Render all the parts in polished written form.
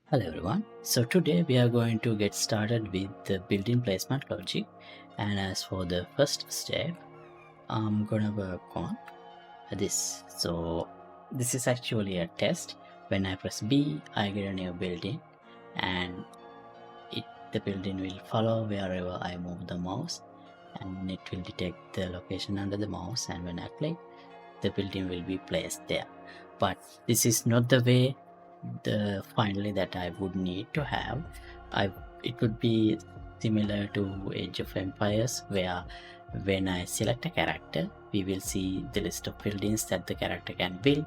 Hello everyone. So today we are going to get started with the building placement logic, and as for the first step I'm gonna work on this. So this is actually a test. When I press B I get a new building, and the building will follow wherever I move the mouse, and it will detect the location under the mouse, and when I click the building will be placed there. But this is not the way finally that I would need to have. It would be similar to Age of Empires, where when I select a character we will see the list of buildings that the character can build,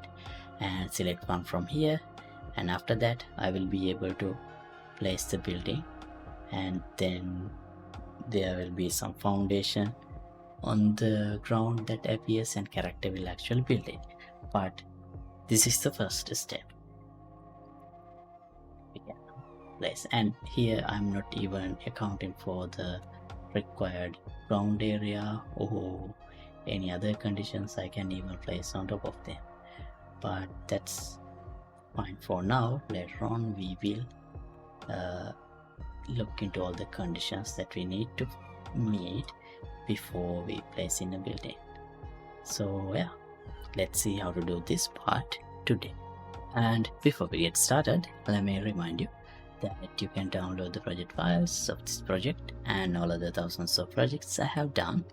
and select one from here, and after that I will be able to place the building, and then there will be some foundation on the ground that appears and character will actually build it. But this is the first step. We can place, and here I'm not even accounting for the required ground area or any other conditions I can even place on top of them, but that's fine for now. Later on we will look into all the conditions that we need to meet before we place in a building. So yeah, let's see how to do this part today. And before we get started, let me remind you that you can download the project files of this project and all other thousands of projects I have done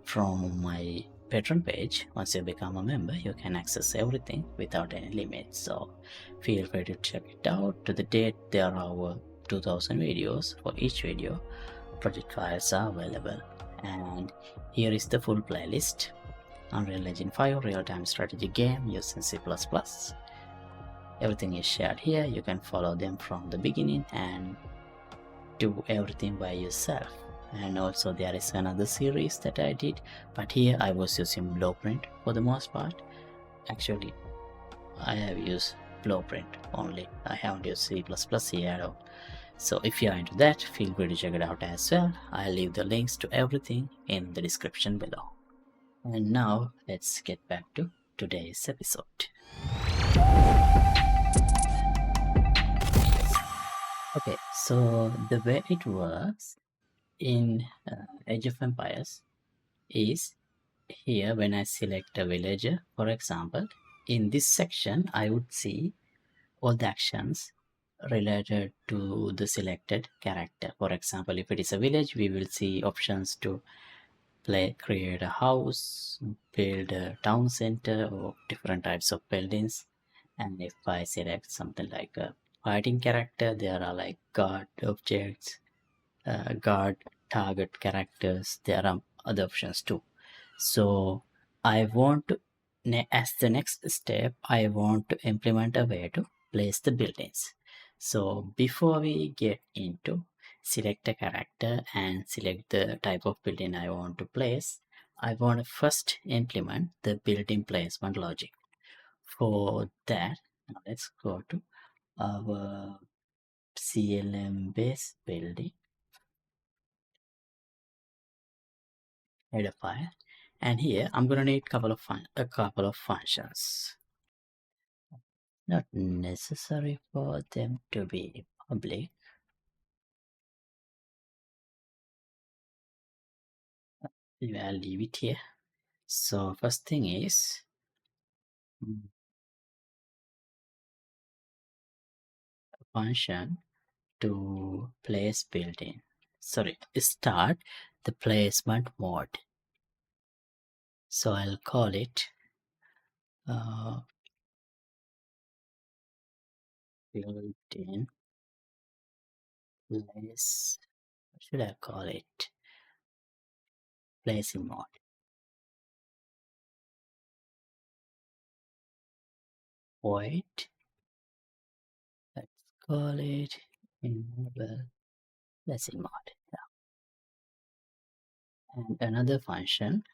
from my Patreon page. Once you become a member, you can access everything without any limits, so feel free to check it out. To the date, there are over 2000 videos. For each video, project files are available, and here is the full playlist. Unreal Engine 5 real-time strategy game using C++. Everything is shared here. You can follow them from the beginning and do everything by yourself. And also there is another series that I did, but here I was using Blueprint for the most part. Actually I have used Blueprint only. I haven't used C++ here at all. So if you are into that, feel free to check it out as well. I'll leave the links to everything in the description below. And now let's get back to today's episode. Okay, so the way it works in Age of Empires is, here when I select a villager, for example, in this section I would see all the actions related to the selected character. For example, if it is a village, we will see options to create a house, build a town center, or different types of buildings. And if I select something like a fighting character, there are like guard objects, guard target characters. There are other options too. So I want to, as the next step, I want to implement a way to place the buildings. So before we get into select a character and select the type of building I want to place, I want to first implement the building placement logic. For that, now let's go to our CLM base building header file, and here I'm gonna need a couple of functions. Not necessary for them to be public. I'll leave it here. So first thing is a function to place building. Sorry, start the placement mode. So I'll call it built-in place. What should I call it? Placing mode. Void. Let's call it enable placing mode. Yeah. And another function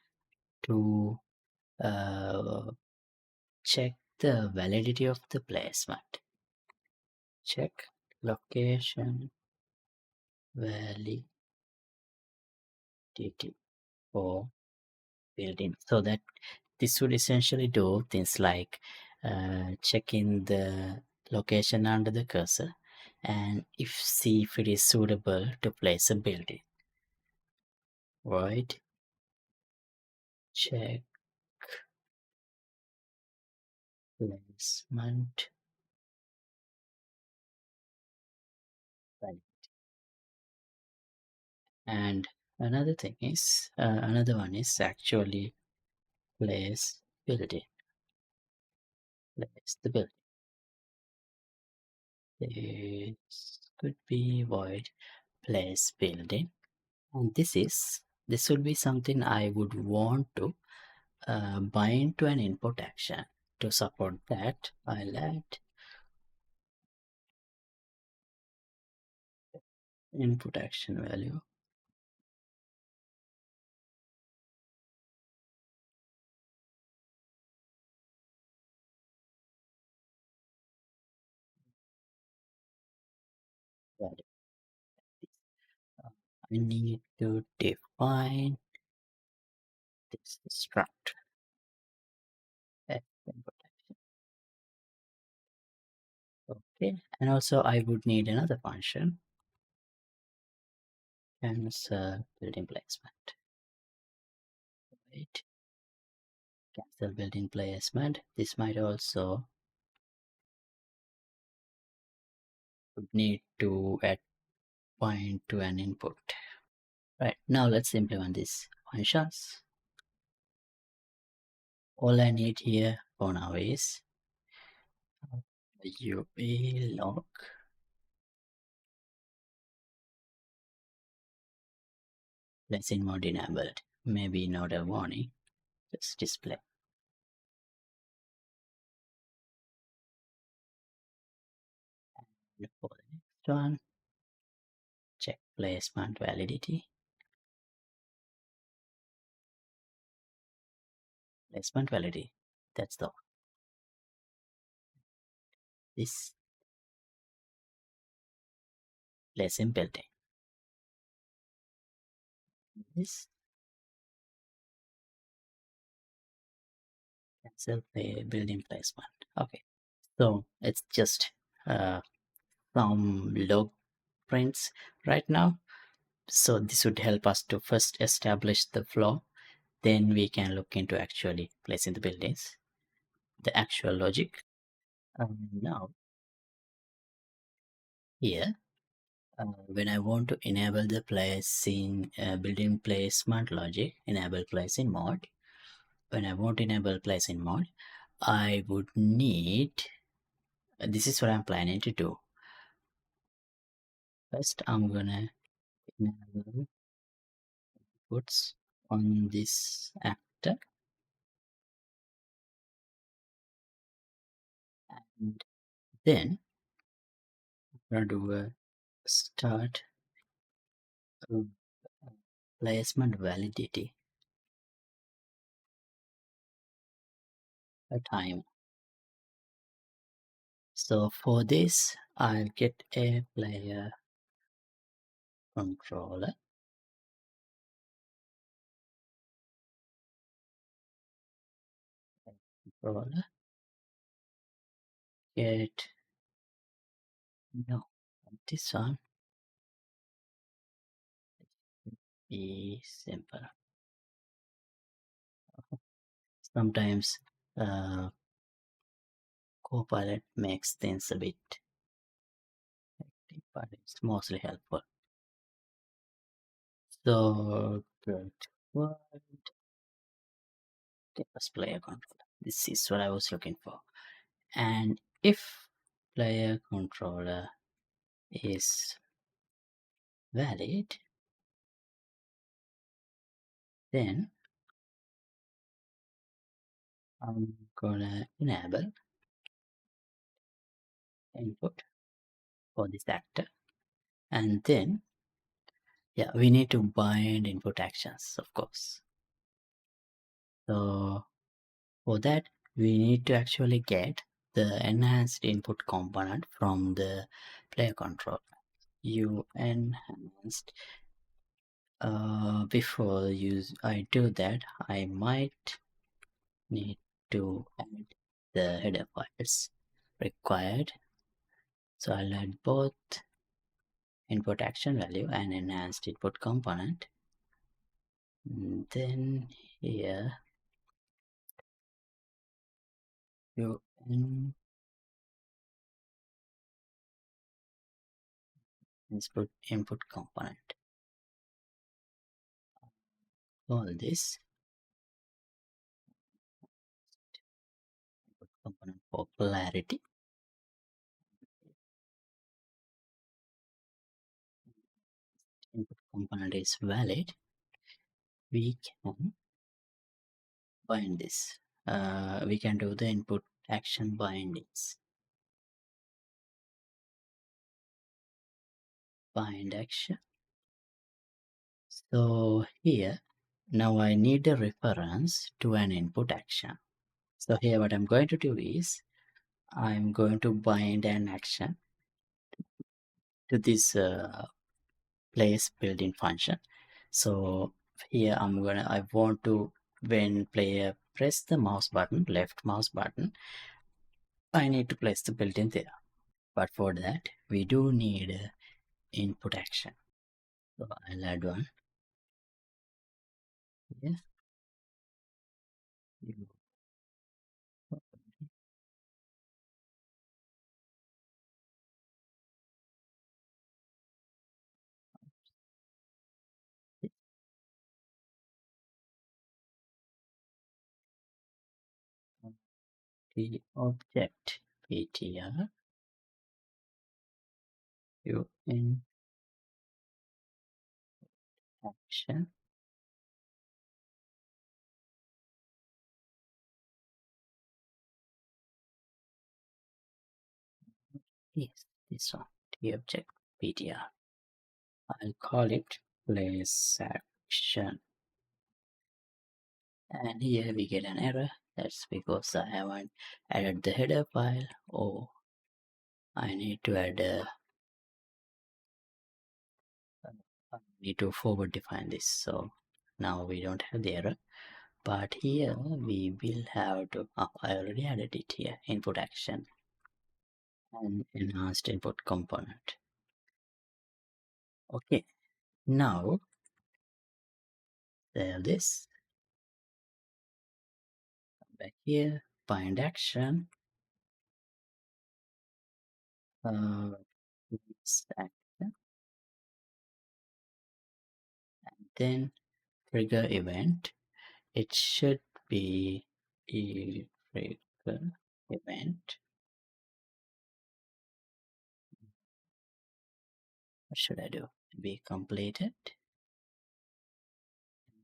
to check the validity of the placement. Check location validity for building. So that this would essentially do things like checking the location under the cursor, and see if it is suitable to place a building. Right? Check placement. Right. And another thing is, another one is actually place building. Place the building. This could be void place building, and this would be something I would want to bind to an input action. To support that, I'll add input action value. Value. I need to define this struct input action. Okay, and also I would need another function, cancel building placement. Right, cancel building placement. This might also would need to add point to an input. Right, now let's implement these functions. All I need here for now is UA log lesson mode enabled. Maybe not a warning, just display. And for the next one, check placement validity. Placement validity, that's the one. This lesson building. This cancel building placement. Okay, so it's just some log prints right now. So this would help us to first establish the flow, then we can look into actually placing the buildings, the actual logic. Now here, when I want to enable the placing building placement logic, enable placing mode. When I want to enable placing mode, I would need, this is what I'm planning to do. First, I'm gonna enable inputs on this actor, and then I'm gonna do a start placement validity a time. So for this, I'll get a player controller, get, no, this one is simple. Sometimes Copilot makes things a bit hectic, but it's mostly helpful. So good. What? Plus player controller. This is what I was looking for. And if player controller is valid, then I'm gonna enable input for this actor, and then yeah, we need to bind input actions, of course. So for that, we need to actually get the enhanced input component from the player controller. You enhanced. Before I do that, I might need to add the header files required So I'll add both input action value and enhanced input component. And then here you input component. All this input component for clarity. Input component is valid. We can bind this. We can do the input action bindings. Bind action. So here, now I need a reference to an input action. So here what I'm going to do is, I'm going to bind an action to this place built-in function. So here I want to, when player press the mouse button, left mouse button, I need to place the built-in there. But for that, we do need a input action. So I'll add one. Yes. The object ptr in action is this one, the object ptr. I'll call it place action. And here we get an error. That's because I haven't added the header file, or I need to add I need to forward define this. So now we don't have the error, but here we will have to, I already added it here, input action and enhanced input component. Okay, now save this, back here, bind action, this action, and then trigger event. It should be a trigger event. What should I do? Be completed.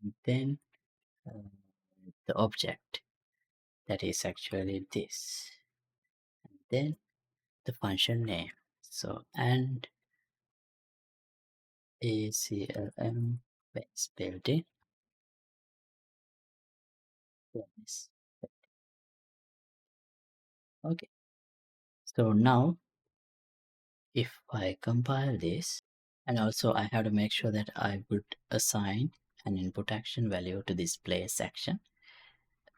And then the object, that is actually this. And then the function name. So and ACLM base built-in. Yes. Okay. So now if I compile this, and also I have to make sure that I would assign an input action value to this place action.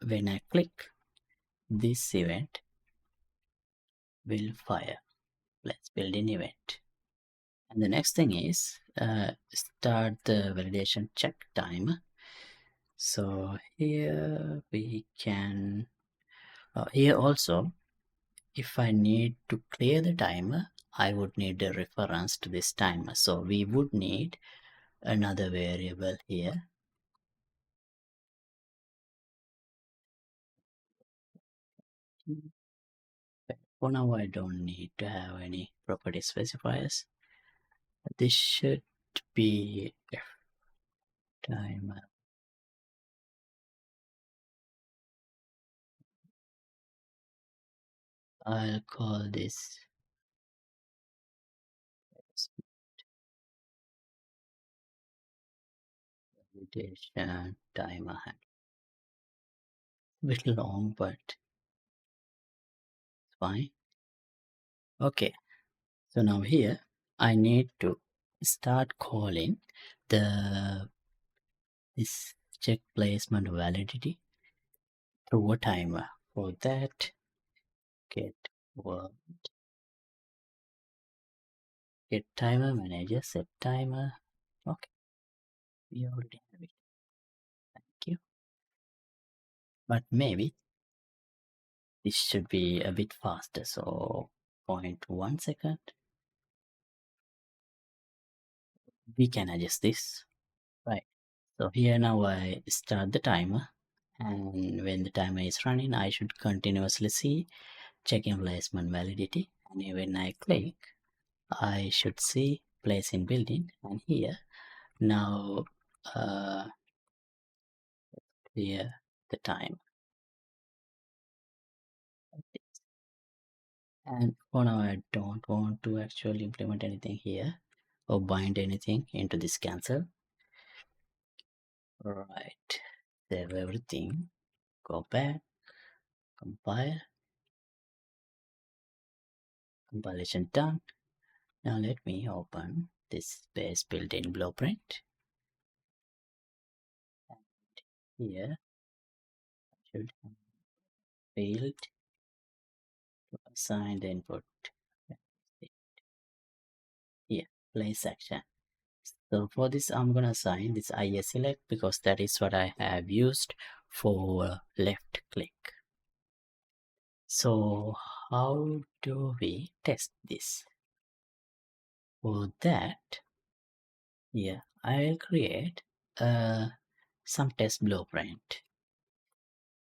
When I click, this event will fire. Let's build an event. And the next thing is start the validation check timer. So here we can, here also, if I need to clear the timer, I would need a reference to this timer. So we would need another variable here. For now, I don't need to have any property specifiers. This should be timer. I'll call this validation timer. A bit long, but it's fine. Okay, so now here I need to start calling this check placement validity through a timer. For that, get world Get timer manager, set timer. Okay, we already have it. Thank you. But maybe this should be a bit faster. So 0.1 second. We can adjust this. Right. So here now I start the timer, and when the timer is running, I should continuously see checking placement validity. And when I click, I should see place in building, and here now clear the time. And for now I don't want to actually implement anything here or bind anything into this cancel. Right, save everything, go back, compile, compilation done. Now let me open this base built-in blueprint. And here I should have failed to assign the input. Here, place action. So for this, I'm gonna assign this 𝐼select because that is what I have used for left click. So how do we test this? For that, yeah, I'll create some test blueprint.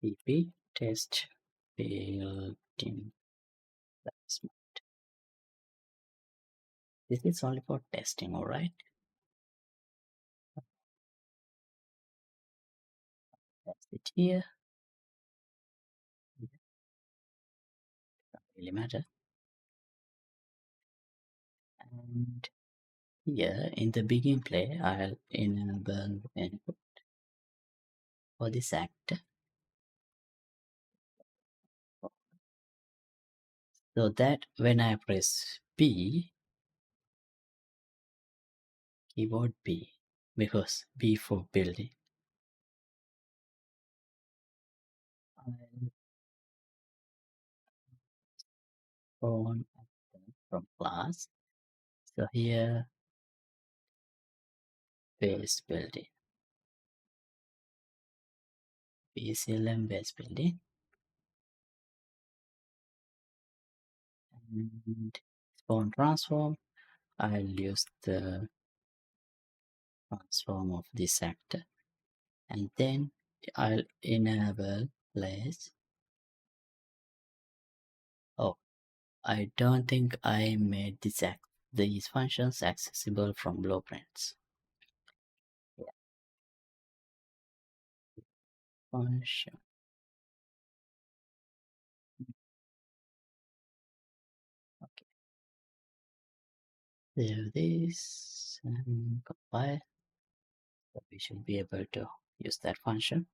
pp test built-in placement. This is only for testing, all right? That's it here. Doesn't really matter. And here in the begin play, I'll enable input for this actor. So that when I press B, keyboard B, because B for building, I'll on actor from class. So here, base building, BCLM base building, and spawn transform. I'll use the transform of this actor, and then I'll enable place. Oh, I don't think I made these functions accessible from blueprints. Yeah. Function. Okay. Save this and compile. So we should be able to use that function.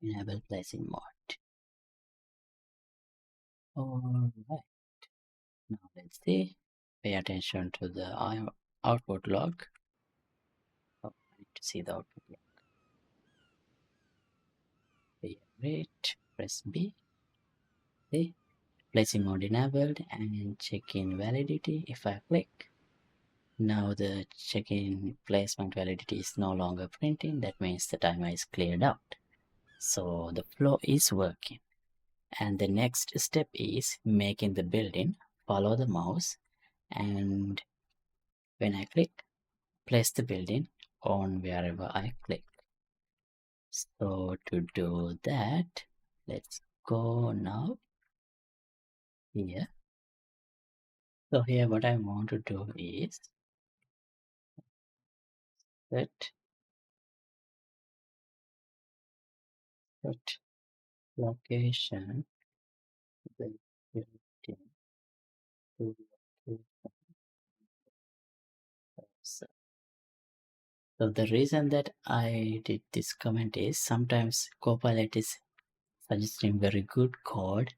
Enable placing mode. Alright. Now let's see. Pay attention to the output log. Oh, I need to see the output log. Wait, press B. See, placing mode enabled and check-in validity. If I click, now the check-in placement validity is no longer printing. That means the timer is cleared out. So the flow is working. And the next step is making the building follow the mouse, and when I click, place the building on wherever I click. So to do that, let's go now here. So here what I want to do is set location the building to location. So the reason that I did this comment is sometimes Copilot is suggesting very good code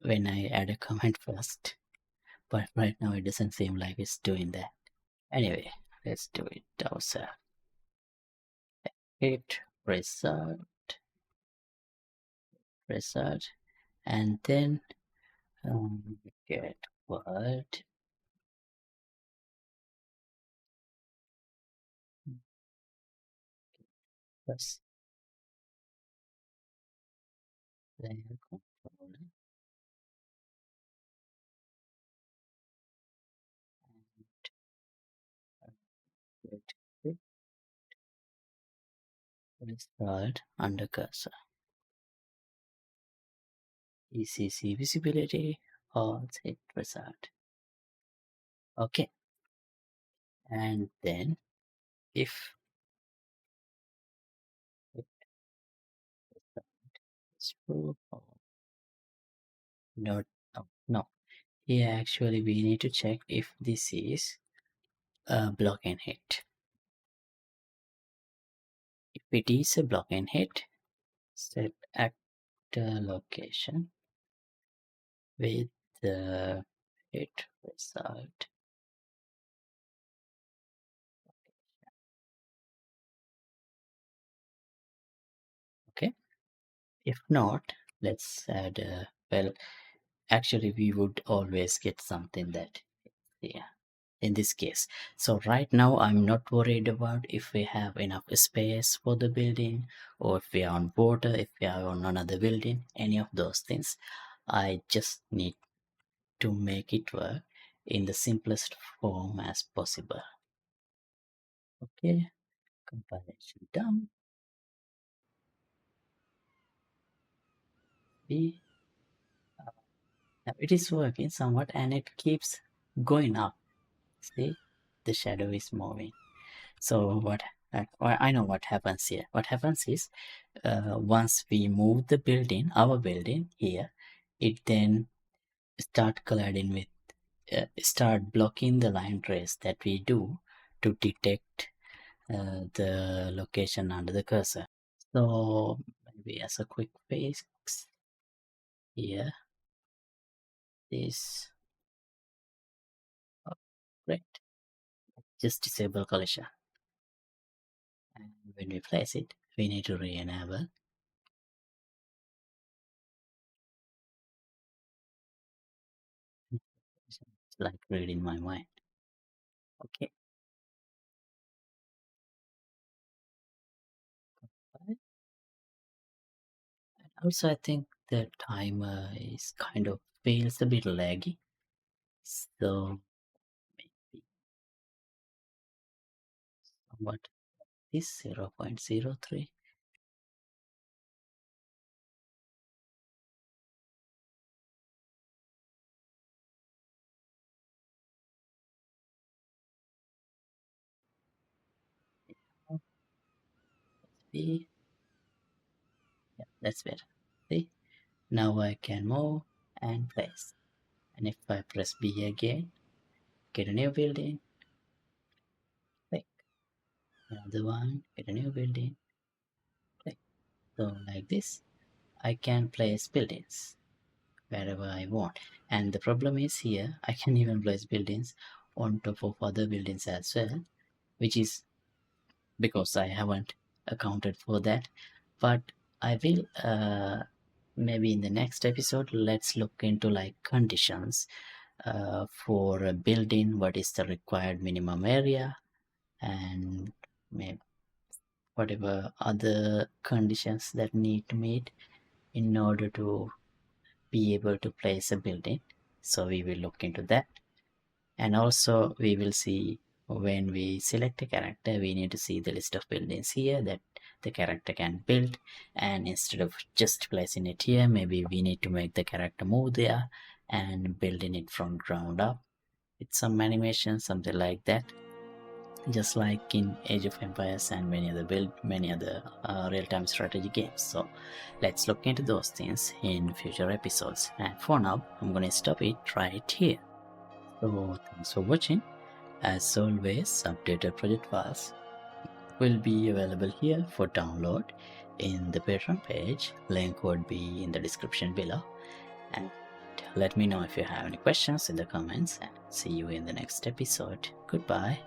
when I add a comment first, but right now it doesn't seem like it's doing that. Anyway, let's do it ourselves. Hit result, and then get word. Plus layer controller and get result under cursor. ECC visibility or hit result. Okay, and then if it is true or not, no. Here actually we need to check if this is a block and hit. If it is a block and hit, set actor location with the hit result. Okay, if not, let's add a, well, actually we would always get something that, yeah, in this case. So right now I'm not worried about if we have enough space for the building, or if we are on water, if we are on another building, any of those things. I just need to make it work in the simplest form as possible. Okay, compilation done. Now it is working somewhat and it keeps going up. See, the shadow is moving. So what I know what happens here. What happens is once we move the building, our building here, it then start colliding with, start blocking the line trace that we do to detect the location under the cursor. So maybe as a quick fix here, this, oh, great, just disable collision. And when we place it, we need to re-enable. It's like reading my mind. Okay. And also, I think the timer is kind of feels a bit laggy. So maybe somewhat is 0.03. See, yeah, that's better. See, now I can move and place. And if I press B again, get a new building, click. Another one, get a new building, click. So like this, I can place buildings wherever I want. And the problem is here, I can even place buildings on top of other buildings as well, which is because I haven't accounted for that. But I will maybe in the next episode, let's look into like conditions for a building, what is the required minimum area, and maybe whatever other conditions that need to meet in order to be able to place a building. So we will look into that. And also we will see when we select a character, we need to see the list of buildings here that the character can build, and instead of just placing it here, maybe we need to make the character move there and building it from ground up with some animation, something like that, just like in Age of Empires and many other real-time strategy games. So let's look into those things in future episodes, and for now I'm gonna stop it right here. So thanks for watching. As always, updated project files will be available here for download in the Patreon page. Link would be in the description below. And let me know if you have any questions in the comments, and see you in the next episode. Goodbye.